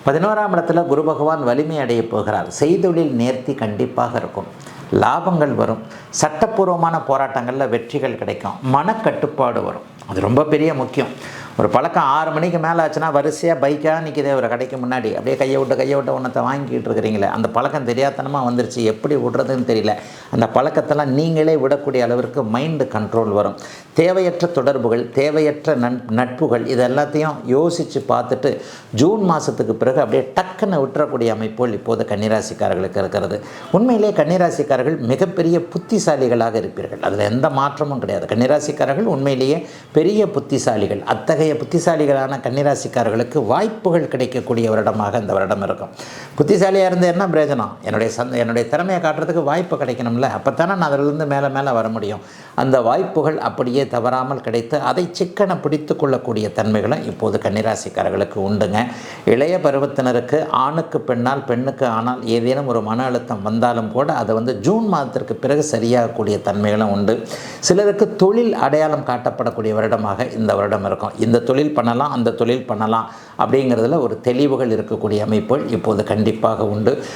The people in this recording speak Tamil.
11ஆம் இடத்துல குரு பகவான் வலிமை அடைய போகிறார். செய்தொழில் நேர்த்தி கண்டிப்பாக இருக்கும். லாபங்கள் வரும். சட்டப்பூர்வமான போராட்டங்களில் வெற்றிகள் கிடைக்கும். மனக்கட்டுப்பாடு வரும். அது ரொம்ப பெரிய முக்கியம். ஒரு பழக்கம் 6 மணிக்கு மேலே ஆச்சுன்னா வரிசையாக பைக்காக நிற்கிதே ஒரு கடைக்கு முன்னாடி, அப்படியே கையை விட்டு ஒன்றத்தை வாங்கிக்கிட்டு இருக்கிறீங்களே, அந்த பழக்கம் தெரியாதனமாக வந்துருச்சு. எப்படி விடுறதுன்னு தெரியல. அந்த பழக்கத்தெல்லாம் நீங்களே விடக்கூடிய அளவிற்கு மைண்டு கண்ட்ரோல் வரும். தேவையற்ற தொடர்புகள், தேவையற்ற நட்புகள், இது எல்லாத்தையும் யோசித்து பார்த்துட்டு ஜூன் மாதத்துக்கு பிறகு அப்படியே டக்குன்னு விட்டுறக்கூடிய அமைப்புகள் இப்போது கன்னிராசிக்காரர்களுக்கு இருக்கிறது. உண்மையிலே கன்னிராசிக்காரர்கள் மிகப்பெரிய புத்திசாலிகளாக இருப்பீர்கள். அதில் எந்த மாற்றமும் கிடையாது. கன்னிராசிக்காரர்கள் உண்மையிலேயே பெரிய புத்திசாலிகள். அத்தகைய புத்திசாலிகளான கன்னிராசிக்காரர்களுக்கு வாய்ப்புகள் கிடைக்கக்கூடிய வருடமாக இந்த வருடம் இருக்கும். புத்திசாலியாக இருந்து என்ன பிரயோஜனம்? என்னுடைய திறமையை காட்டுறதுக்கு வாய்ப்பு கிடைக்கணும்ல. அப்போ தானே நான் அதிலிருந்து மேலே வர முடியும். அந்த வாய்ப்புகள் அப்படியே தவறாமல் கிடைத்து அதை சிக்கன பிடித்து கொள்ளக்கூடிய தன்மைகளும் இப்போது கன்னிராசிக்காரர்களுக்கு உண்டுங்க. இளைய பருவத்தினருக்கு ஆணுக்கு பெண்ணால், பெண்ணுக்கு ஆனால் ஏதேனும் ஒரு மன அழுத்தம் வந்தாலும் கூட அதை ஜூன் மாதத்திற்கு பிறகு சரியாகக்கூடிய தன்மைகளும் உண்டு. சிலருக்கு தொழில் அடையாளம் காட்டப்படக்கூடிய வருடமாக இந்த வருடம் இருக்கும். இந்த தொழில் பண்ணலாம், அந்த தொழில் பண்ணலாம் அப்படிங்கிறதுல ஒரு தெளிவுகள் இருக்கக்கூடிய அமைப்புகள் இப்போது கண்டிப்பாக உண்டு.